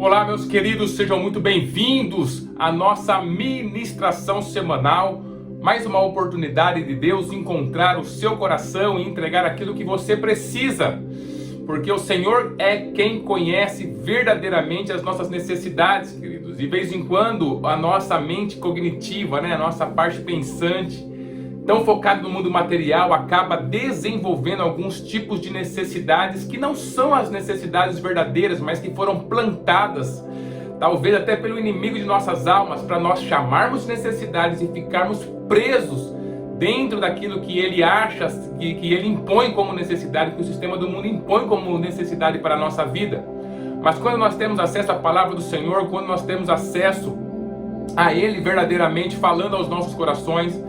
Olá, meus queridos, sejam muito bem-vindos à nossa ministração semanal. Mais uma oportunidade de Deus encontrar o seu coração e entregar aquilo que você precisa. Porque o Senhor é quem conhece verdadeiramente as nossas necessidades, queridos. De vez em quando, a nossa mente cognitiva, a nossa parte pensante, tão focada no mundo material, acaba desenvolvendo alguns tipos de necessidades que não são as necessidades verdadeiras, mas que foram plantadas, talvez até pelo inimigo de nossas almas, para nós chamarmos necessidades e ficarmos presos dentro daquilo que ele acha, que ele impõe como necessidade, que o sistema do mundo impõe como necessidade para a nossa vida. Mas quando nós temos acesso à palavra do Senhor, quando nós temos acesso a Ele verdadeiramente falando aos nossos corações,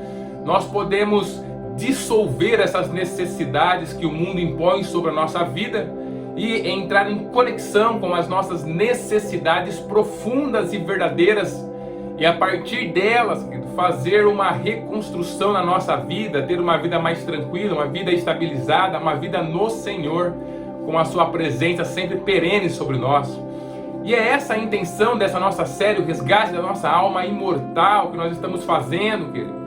nós podemos dissolver essas necessidades que o mundo impõe sobre a nossa vida e entrar em conexão com as nossas necessidades profundas e verdadeiras, e a partir delas fazer uma reconstrução na nossa vida, ter uma vida mais tranquila, uma vida estabilizada, uma vida no Senhor, com a sua presença sempre perene sobre nós. E é essa a intenção dessa nossa série, o resgate da nossa alma imortal, que nós estamos fazendo, querido.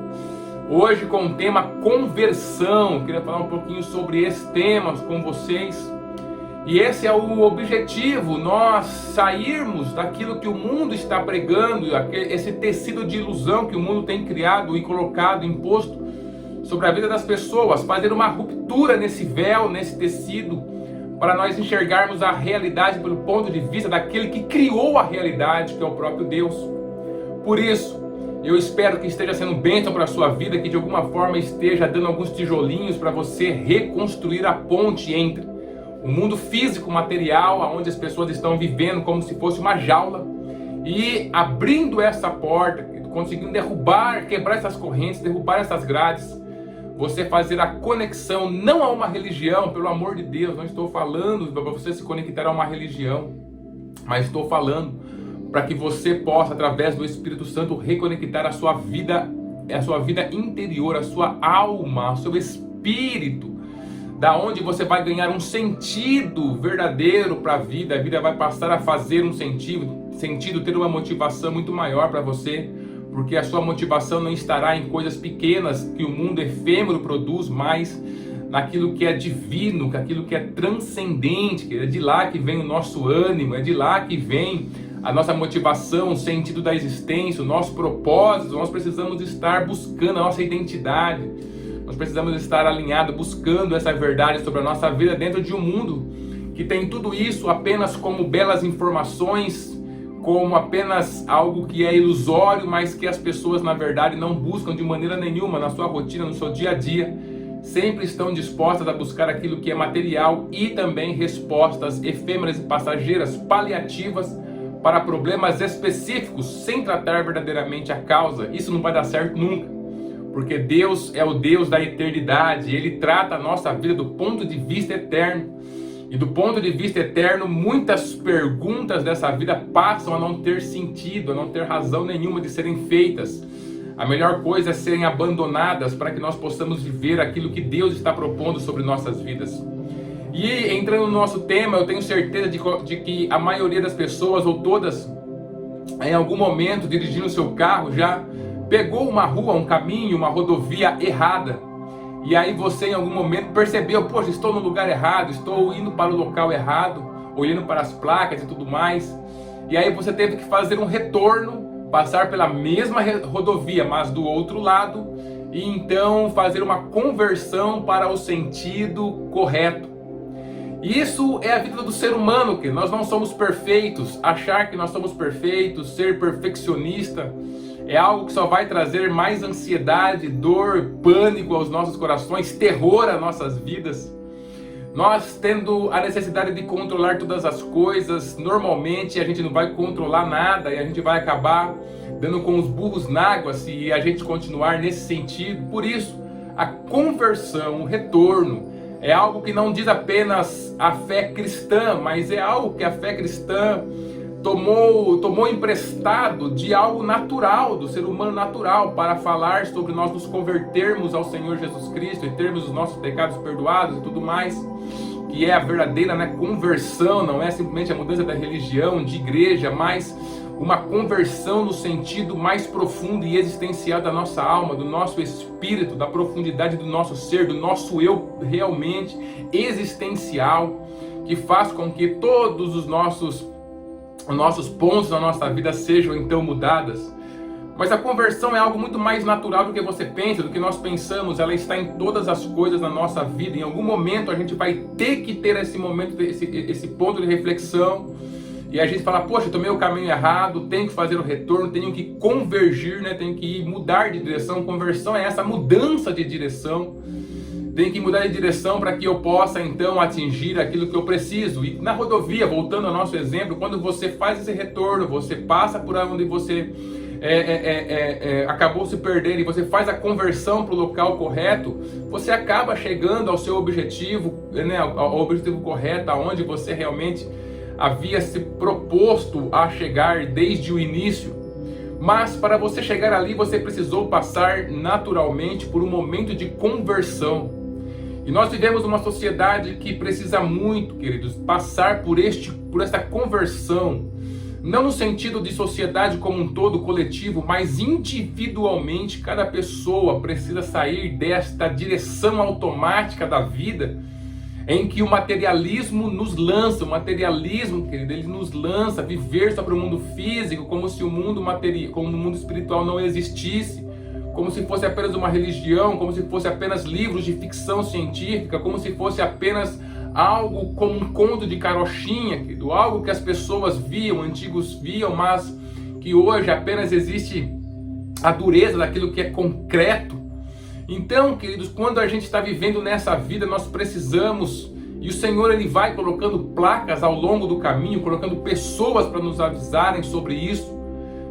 Hoje com o tema conversão. Queria falar um pouquinho sobre esse tema com vocês. E esse é o objetivo, nós sairmos daquilo que o mundo está pregando, esse tecido de ilusão que o mundo tem criado e colocado, imposto sobre a vida das pessoas, fazer uma ruptura nesse véu, nesse tecido, para nós enxergarmos a realidade pelo ponto de vista daquele que criou a realidade, que é o próprio Deus. Por isso, eu espero que esteja sendo bênção para a sua vida, que de alguma forma esteja dando alguns tijolinhos para você reconstruir a ponte entre o mundo físico, material, onde as pessoas estão vivendo como se fosse uma jaula, e abrindo essa porta, conseguindo derrubar, quebrar essas correntes, derrubar essas grades, você fazer a conexão não a uma religião, pelo amor de Deus, não estou falando para você se conectar a uma religião, mas estou falando para que você possa, através do Espírito Santo, reconectar a sua vida interior, a sua alma, o seu espírito, da onde você vai ganhar um sentido verdadeiro para a vida vai passar a fazer um sentido, ter uma motivação muito maior para você, porque a sua motivação não estará em coisas pequenas que o mundo efêmero produz, mas naquilo que é divino, naquilo que é transcendente, é de lá que vem o nosso ânimo, é de lá que vem a nossa motivação, o sentido da existência, o nosso propósito. Nós precisamos estar buscando a nossa identidade, nós precisamos estar alinhados, buscando essa verdade sobre a nossa vida dentro de um mundo que tem tudo isso apenas como belas informações, como apenas algo que é ilusório, mas que as pessoas na verdade não buscam de maneira nenhuma na sua rotina, no seu dia a dia. Sempre estão dispostas a buscar aquilo que é material e também respostas efêmeras e passageiras, paliativas, para problemas específicos, sem tratar verdadeiramente a causa. Isso não vai dar certo nunca, porque Deus é o Deus da eternidade. Ele trata a nossa vida do ponto de vista eterno, e do ponto de vista eterno, muitas perguntas dessa vida passam a não ter sentido, a não ter razão nenhuma de serem feitas. A melhor coisa é serem abandonadas para que nós possamos viver aquilo que Deus está propondo sobre nossas vidas. E entrando no nosso tema, eu tenho certeza de que a maioria das pessoas, ou todas, em algum momento, dirigindo o seu carro, já pegou uma rua, um caminho, uma rodovia errada. E aí você em algum momento percebeu, poxa, estou no lugar errado, estou indo para o local errado, olhando para as placas e tudo mais. E aí você teve que fazer um retorno, passar pela mesma rodovia, mas do outro lado, e então fazer uma conversão para o sentido correto. Isso é a vida do ser humano, que nós não somos perfeitos. Achar que nós somos perfeitos, ser perfeccionista, é algo que só vai trazer mais ansiedade, dor, pânico aos nossos corações, terror às nossas vidas. Nós tendo a necessidade de controlar todas as coisas, normalmente a gente não vai controlar nada e a gente vai acabar dando com os burros na água se a gente continuar nesse sentido. Por isso, a conversão, o retorno, é algo que não diz apenas a fé cristã, mas é algo que a fé cristã tomou emprestado de algo natural, do ser humano natural, para falar sobre nós nos convertermos ao Senhor Jesus Cristo e termos os nossos pecados perdoados e tudo mais. que é a verdadeira, né, conversão, não é simplesmente a mudança da religião, de igreja, mas uma conversão no sentido mais profundo e existencial da nossa alma, do nosso espírito, da profundidade do nosso ser, do nosso eu realmente existencial, que faz com que todos os nossos pontos da nossa vida sejam então mudadas. Mas a conversão é algo muito mais natural do que você pensa, do que nós pensamos. Ela está em todas as coisas da nossa vida. Em algum momento a gente vai ter que ter esse momento, esse ponto de reflexão. E a gente fala, poxa, eu tomei o caminho errado, tenho que fazer o retorno, tenho que convergir, né? Tenho que mudar de direção. Conversão é essa mudança de direção. Tenho que mudar de direção para que eu possa então atingir aquilo que eu preciso. E na rodovia, voltando ao nosso exemplo, quando você faz esse retorno, você passa por onde você acabou se perdendo e você faz a conversão para o local correto, você acaba chegando ao seu objetivo, né, ao objetivo correto, aonde você realmente havia se proposto a chegar desde o início. Mas para você chegar ali, você precisou passar naturalmente por um momento de conversão. E nós vivemos uma sociedade que precisa muito, queridos, passar por essa conversão. Não no sentido de sociedade como um todo, coletivo, mas individualmente, cada pessoa precisa sair desta direção automática da vida, em que o materialismo nos lança, o materialismo, querido, ele nos lança a viver sobre o mundo físico, como se o mundo como o mundo espiritual não existisse, como se fosse apenas uma religião, como se fosse apenas livros de ficção científica, como se fosse apenas algo como um conto de carochinha, querido, algo que as pessoas viam, antigos viam, mas que hoje apenas existe a dureza daquilo que é concreto. Então, queridos, quando a gente está vivendo nessa vida, nós precisamos, e o Senhor ele vai colocando placas ao longo do caminho, colocando pessoas para nos avisarem sobre isso.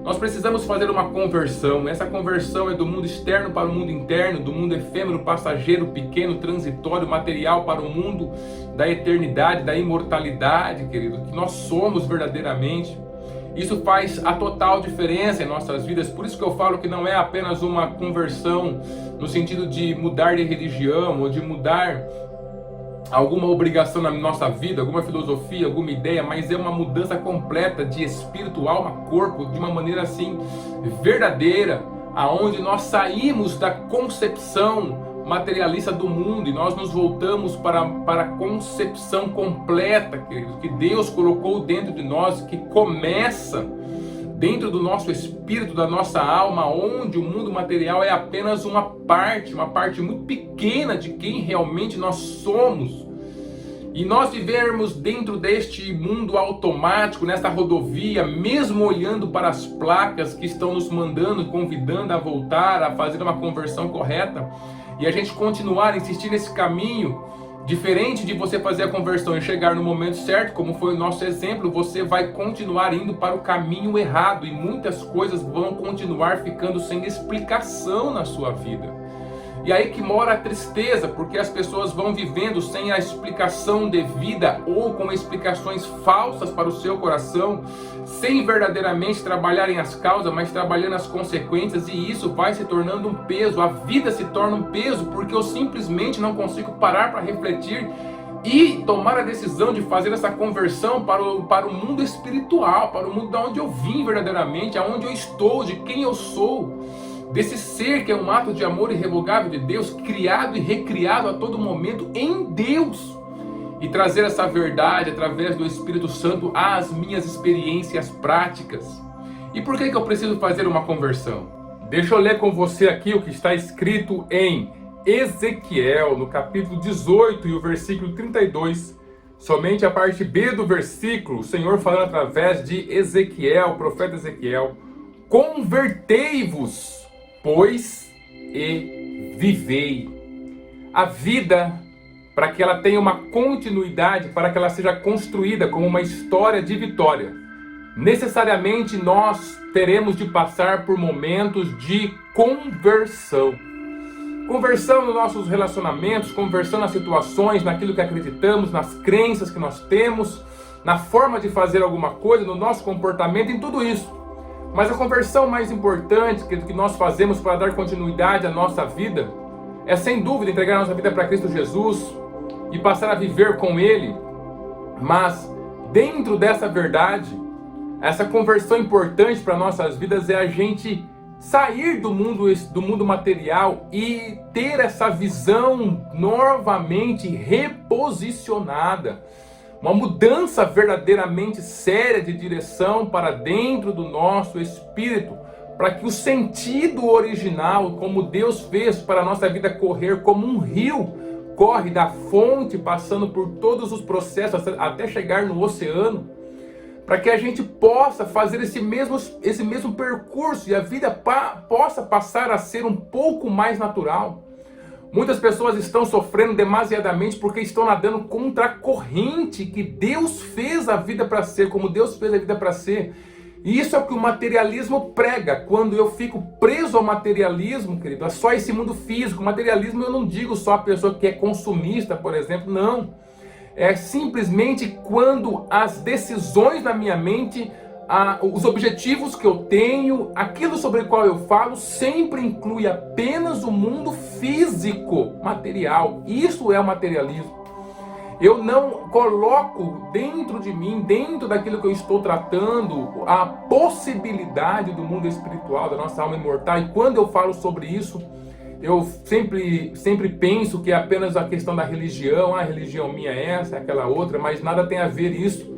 Nós precisamos fazer uma conversão. Essa conversão é do mundo externo para o mundo interno, do mundo efêmero, passageiro, pequeno, transitório, material para o mundo da eternidade, da imortalidade, querido, que nós somos verdadeiramente. Isso faz a total diferença em nossas vidas. Por isso que eu falo que não é apenas uma conversão no sentido de mudar de religião ou de mudar alguma obrigação na nossa vida, alguma filosofia, alguma ideia, mas é uma mudança completa de espírito, alma, corpo, de uma maneira assim verdadeira, aonde nós saímos da concepção materialista do mundo e nós nos voltamos para a concepção completa, queridos, que Deus colocou dentro de nós, que começa dentro do nosso espírito, da nossa alma, onde o mundo material é apenas uma parte muito pequena de quem realmente nós somos. E nós vivermos dentro deste mundo automático, nesta rodovia, mesmo olhando para as placas que estão nos mandando, convidando a voltar, a fazer uma conversão correta, e a gente continuar a insistir nesse caminho, diferente de você fazer a conversão e chegar no momento certo, como foi o nosso exemplo, você vai continuar indo para o caminho errado e muitas coisas vão continuar ficando sem explicação na sua vida. E aí que mora a tristeza, porque as pessoas vão vivendo sem a explicação devida ou com explicações falsas para o seu coração, sem verdadeiramente trabalharem as causas, mas trabalhando as consequências, e isso vai se tornando um peso. A vida se torna um peso porque eu simplesmente não consigo parar para refletir e tomar a decisão de fazer essa conversão para o mundo espiritual, para o mundo de onde eu vim verdadeiramente, aonde eu estou, de quem eu sou. Desse ser que é um ato de amor irrevogável de Deus, criado e recriado a todo momento em Deus, e trazer essa verdade através do Espírito Santo às minhas experiências práticas. E por que eu preciso fazer uma conversão? Deixa eu ler com você aqui o que está escrito em Ezequiel, no capítulo 18 e o versículo 32, somente a parte B do versículo, o Senhor falando através de Ezequiel, o profeta Ezequiel: convertei-vos, pois, e vivei. A vida, para que ela tenha uma continuidade, para que ela seja construída como uma história de vitória, necessariamente nós teremos de passar por momentos de conversão. Conversão nos nossos relacionamentos, conversão nas situações, naquilo que acreditamos, nas crenças que nós temos, na forma de fazer alguma coisa, no nosso comportamento, em tudo isso. Mas a conversão mais importante que nós fazemos para dar continuidade à nossa vida é, sem dúvida, entregar a nossa vida para Cristo Jesus, e passar a viver com Ele. Mas dentro dessa verdade, essa conversão importante para nossas vidas é a gente sair do mundo material e ter essa visão novamente reposicionada. Uma mudança verdadeiramente séria de direção para dentro do nosso espírito, para que o sentido original, como Deus fez para a nossa vida correr como um rio, corre da fonte, passando por todos os processos até chegar no oceano, para que a gente possa fazer esse mesmo percurso e a vida possa passar a ser um pouco mais natural. Muitas pessoas estão sofrendo demasiadamente porque estão nadando contra a corrente que Deus fez a vida para ser, como Deus fez a vida para ser. E isso é o que o materialismo prega. Quando eu fico preso ao materialismo, querido, é só esse mundo físico. O materialismo eu não digo só a pessoa que é consumista, por exemplo, não. É simplesmente quando as decisões na minha mente, os objetivos que eu tenho, aquilo sobre o qual eu falo, sempre inclui apenas o mundo físico, material. Isso é o materialismo. Eu não coloco dentro de mim, dentro daquilo que eu estou tratando, a possibilidade do mundo espiritual, da nossa alma imortal. E quando eu falo sobre isso, eu sempre penso que é apenas a questão da religião. A religião minha é essa, é aquela outra, mas nada tem a ver isso.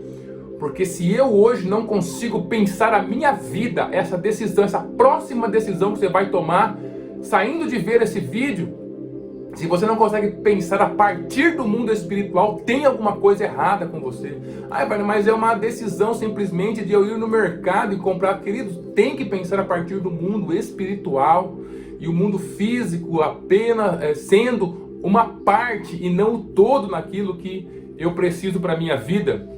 Porque se eu hoje não consigo pensar a minha vida, essa decisão, essa próxima decisão que você vai tomar, saindo de ver esse vídeo, se você não consegue pensar a partir do mundo espiritual, tem alguma coisa errada com você. Mas é uma decisão simplesmente de eu ir no mercado e comprar. Queridos, tem que pensar a partir do mundo espiritual e o mundo físico apenas sendo uma parte e não o todo naquilo que eu preciso para a minha vida.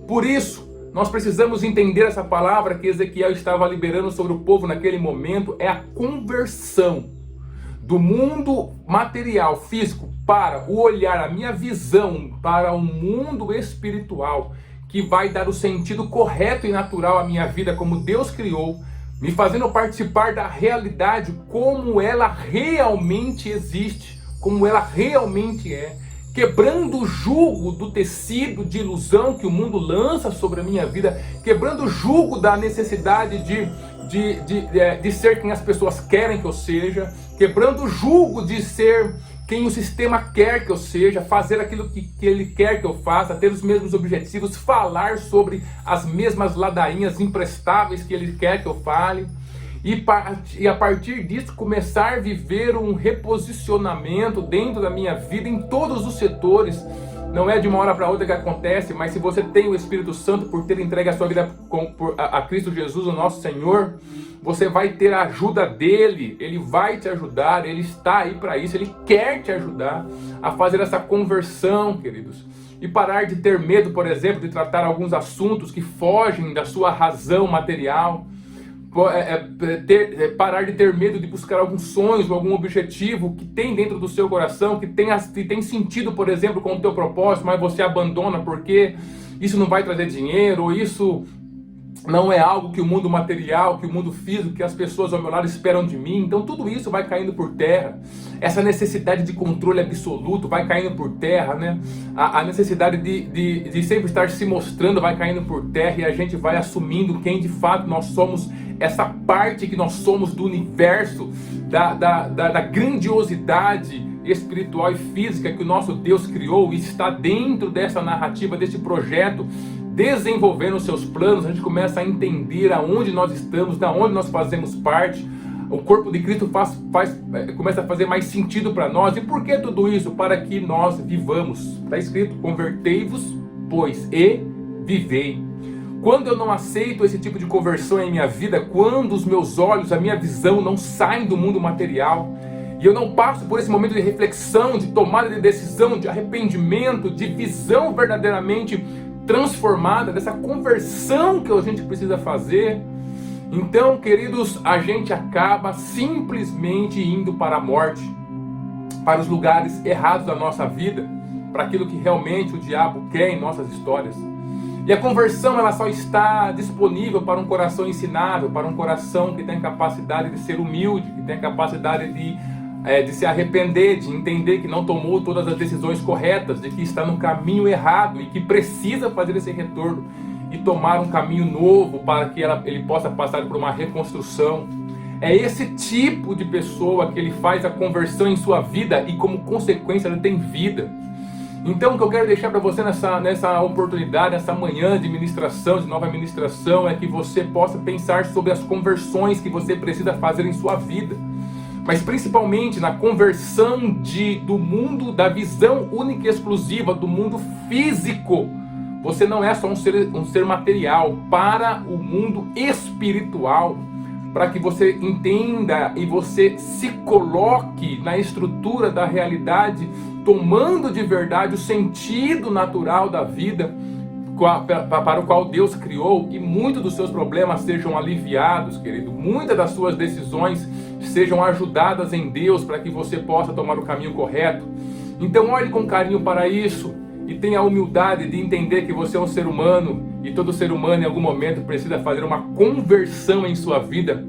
Por isso, nós precisamos entender essa palavra que Ezequiel estava liberando sobre o povo naquele momento, é a conversão do mundo material, físico, para o olhar, a minha visão para o mundo espiritual, que vai dar o sentido correto e natural à minha vida como Deus criou, me fazendo participar da realidade como ela realmente existe, como ela realmente é, quebrando o jugo do tecido de ilusão que o mundo lança sobre a minha vida, quebrando o jugo da necessidade de ser quem as pessoas querem que eu seja, quebrando o jugo de ser quem o sistema quer que eu seja, fazer aquilo que ele quer que eu faça, ter os mesmos objetivos, falar sobre as mesmas ladainhas imprestáveis que ele quer que eu fale, e a partir disso começar a viver um reposicionamento dentro da minha vida em todos os setores. Não é de uma hora para outra que acontece, mas se você tem o Espírito Santo por ter entregue a sua vida a Cristo Jesus, o nosso Senhor, você vai ter a ajuda dele, ele vai te ajudar, ele está aí para isso, ele quer te ajudar a fazer essa conversão, queridos. E parar de ter medo, por exemplo, de tratar alguns assuntos que fogem da sua razão material. Parar de ter medo de buscar alguns sonhos, algum objetivo que tem dentro do seu coração, que tem sentido, por exemplo, com o teu propósito, mas você abandona porque isso não vai trazer dinheiro, ou isso não é algo que o mundo material, que o mundo físico, que as pessoas ao meu lado esperam de mim. Então tudo isso vai caindo por terra. Essa necessidade de controle absoluto vai caindo por terra, né? A necessidade de sempre estar se mostrando vai caindo por terra, e a gente vai assumindo quem de fato nós somos, essa parte que nós somos do universo, da grandiosidade espiritual e física que o nosso Deus criou e está dentro dessa narrativa, desse projeto, desenvolvendo os seus planos. A gente começa a entender aonde nós estamos, da onde nós fazemos parte. O corpo de Cristo começa a fazer mais sentido para nós. E por que tudo isso? Para que nós vivamos. Está escrito: convertei-vos, pois, e vivei. Quando eu não aceito esse tipo de conversão em minha vida, quando os meus olhos, a minha visão não saem do mundo material, e eu não passo por esse momento de reflexão, de tomada de decisão, de arrependimento, de visão verdadeiramente transformada, dessa conversão que a gente precisa fazer, então, queridos, a gente acaba simplesmente indo para a morte, para os lugares errados da nossa vida, para aquilo que realmente o diabo quer em nossas histórias. E a conversão, ela só está disponível para um coração ensinável, para um coração que tem a capacidade de ser humilde, que tem a capacidade de de se arrepender, de entender que não tomou todas as decisões corretas, de que está no caminho errado e que precisa fazer esse retorno e tomar um caminho novo para que ele possa passar por uma reconstrução. É esse tipo de pessoa que ele faz a conversão em sua vida e como consequência ele tem vida. Então o que eu quero deixar para você nessa oportunidade, nessa manhã de ministração, de nova ministração, é que você possa pensar sobre as conversões que você precisa fazer em sua vida. Mas principalmente na conversão do mundo, da visão única e exclusiva do mundo físico. Você não é só um ser material, para o mundo espiritual, para que você entenda e você se coloque na estrutura da realidade, tomando de verdade o sentido natural da vida para o qual Deus criou, e muitos dos seus problemas sejam aliviados, querido. Muitas das suas decisões sejam ajudadas em Deus para que você possa tomar o caminho correto. Então olhe com carinho para isso e tenha a humildade de entender que você é um ser humano e todo ser humano em algum momento precisa fazer uma conversão em sua vida.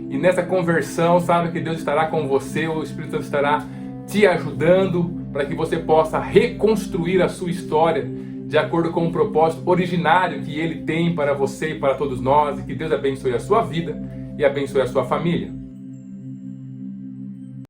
E nessa conversão, sabe que Deus estará com você, o Espírito Santo estará te ajudando para que você possa reconstruir a sua história de acordo com o propósito originário que Ele tem para você e para todos nós. E que Deus abençoe a sua vida e abençoe a sua família.